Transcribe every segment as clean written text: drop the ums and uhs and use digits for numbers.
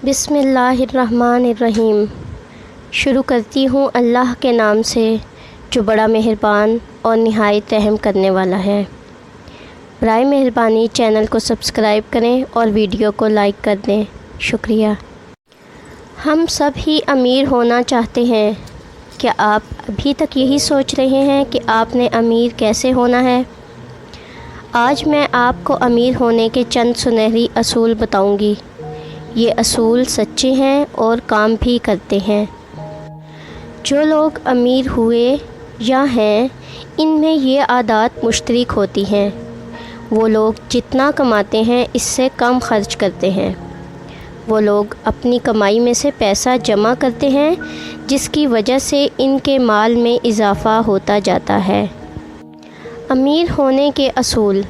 بسم اللہ الرحمن الرحیم۔ شروع کرتی ہوں اللہ کے نام سے جو بڑا مہربان اور نہایت رحم کرنے والا ہے۔ برائے مہربانی چینل کو سبسکرائب کریں اور ویڈیو کو لائک کر دیں، شکریہ۔ ہم سب ہی امیر ہونا چاہتے ہیں۔ کیا آپ ابھی تک یہی سوچ رہے ہیں کہ آپ نے امیر کیسے ہونا ہے؟ آج میں آپ کو امیر ہونے کے چند سنہری اصول بتاؤں گی۔ یہ اصول سچے ہیں اور کام بھی کرتے ہیں۔ جو لوگ امیر ہوئے یا ہیں، ان میں یہ عادات مشترک ہوتی ہیں۔ وہ لوگ جتنا کماتے ہیں اس سے کم خرچ کرتے ہیں۔ وہ لوگ اپنی کمائی میں سے پیسہ جمع کرتے ہیں، جس کی وجہ سے ان کے مال میں اضافہ ہوتا جاتا ہے۔ امیر ہونے کے اصول۔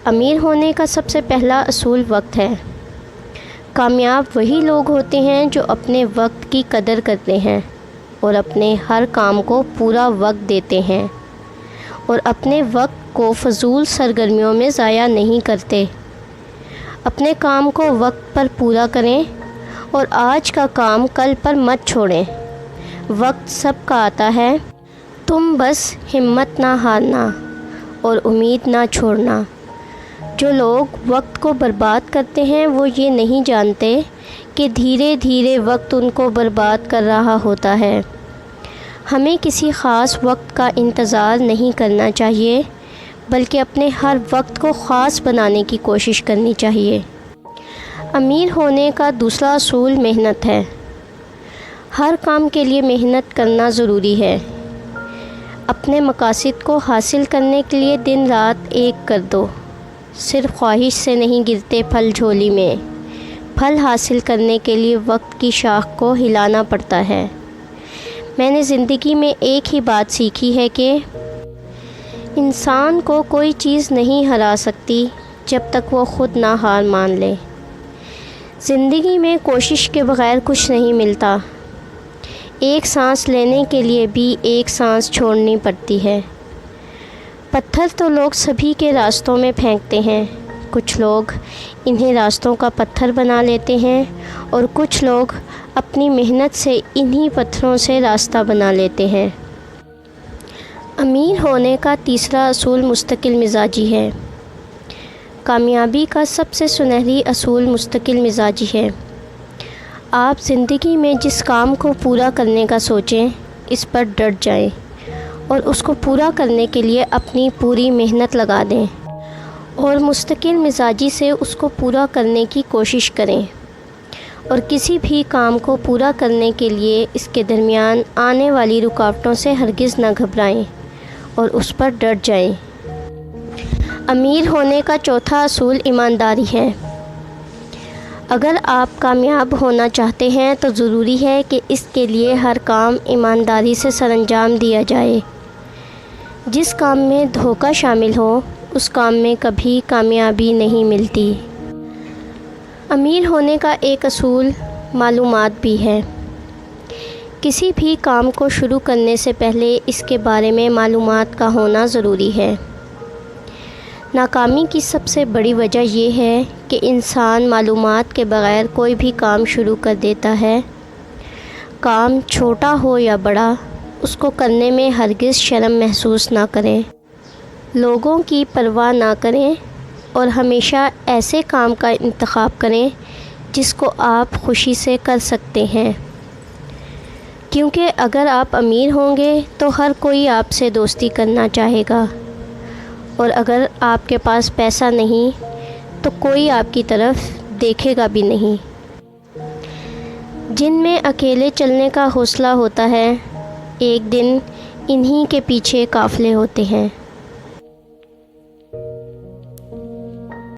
امیر ہونے کا سب سے پہلا اصول وقت ہے۔ کامیاب وہی لوگ ہوتے ہیں جو اپنے وقت کی قدر کرتے ہیں اور اپنے ہر کام کو پورا وقت دیتے ہیں اور اپنے وقت کو فضول سرگرمیوں میں ضائع نہیں کرتے۔ اپنے کام کو وقت پر پورا کریں اور آج کا کام کل پر مت چھوڑیں۔ وقت سب کا آتا ہے، تم بس ہمت نہ ہارنا اور امید نہ چھوڑنا۔ جو لوگ وقت کو برباد کرتے ہیں وہ یہ نہیں جانتے کہ دھیرے دھیرے وقت ان کو برباد کر رہا ہوتا ہے۔ ہمیں کسی خاص وقت کا انتظار نہیں کرنا چاہیے، بلکہ اپنے ہر وقت کو خاص بنانے کی کوشش کرنی چاہیے۔ امیر ہونے کا دوسرا اصول محنت ہے۔ ہر کام کے لیے محنت کرنا ضروری ہے۔ اپنے مقاصد کو حاصل کرنے کے لیے دن رات ایک کر دو۔ صرف خواہش سے نہیں گرتے پھل جھولی میں۔ پھل حاصل کرنے کے لیے وقت کی شاخ کو ہلانا پڑتا ہے۔ میں نے زندگی میں ایک ہی بات سیکھی ہے کہ انسان کو کوئی چیز نہیں ہرا سکتی جب تک وہ خود نہ ہار مان لے۔ زندگی میں کوشش کے بغیر کچھ نہیں ملتا۔ ایک سانس لینے کے لیے بھی ایک سانس چھوڑنی پڑتی ہے۔ پتھر تو لوگ سبھی کے راستوں میں پھینکتے ہیں۔ کچھ لوگ انہیں راستوں کا پتھر بنا لیتے ہیں اور کچھ لوگ اپنی محنت سے انہی پتھروں سے راستہ بنا لیتے ہیں۔ امیر ہونے کا تیسرا اصول مستقل مزاجی ہے۔ کامیابی کا سب سے سنہری اصول مستقل مزاجی ہے۔ آپ زندگی میں جس کام کو پورا کرنے کا سوچیں، اس پر ڈٹ جائیں اور اس کو پورا کرنے کے لیے اپنی پوری محنت لگا دیں اور مستقل مزاجی سے اس کو پورا کرنے کی کوشش کریں، اور کسی بھی کام کو پورا کرنے کے لیے اس کے درمیان آنے والی رکاوٹوں سے ہرگز نہ گھبرائیں اور اس پر ڈٹ جائیں۔ امیر ہونے کا چوتھا اصول ایمانداری ہے۔ اگر آپ کامیاب ہونا چاہتے ہیں تو ضروری ہے کہ اس کے لیے ہر کام ایمانداری سے سر انجام دیا جائے۔ جس کام میں دھوکہ شامل ہو اس کام میں کبھی کامیابی نہیں ملتی۔ امیر ہونے کا ایک اصول معلومات بھی ہے۔ کسی بھی کام کو شروع کرنے سے پہلے اس کے بارے میں معلومات کا ہونا ضروری ہے۔ ناکامی کی سب سے بڑی وجہ یہ ہے کہ انسان معلومات کے بغیر کوئی بھی کام شروع کر دیتا ہے۔ کام چھوٹا ہو یا بڑا، اس کو کرنے میں ہرگز شرم محسوس نہ کریں، لوگوں کی پرواہ نہ کریں اور ہمیشہ ایسے کام کا انتخاب کریں جس کو آپ خوشی سے کر سکتے ہیں، کیونکہ اگر آپ امیر ہوں گے تو ہر کوئی آپ سے دوستی کرنا چاہے گا، اور اگر آپ کے پاس پیسہ نہیں تو کوئی آپ کی طرف دیکھے گا بھی نہیں۔ جن میں اکیلے چلنے کا حوصلہ ہوتا ہے، ایک دن انہی کے پیچھے قافلے ہوتے ہیں۔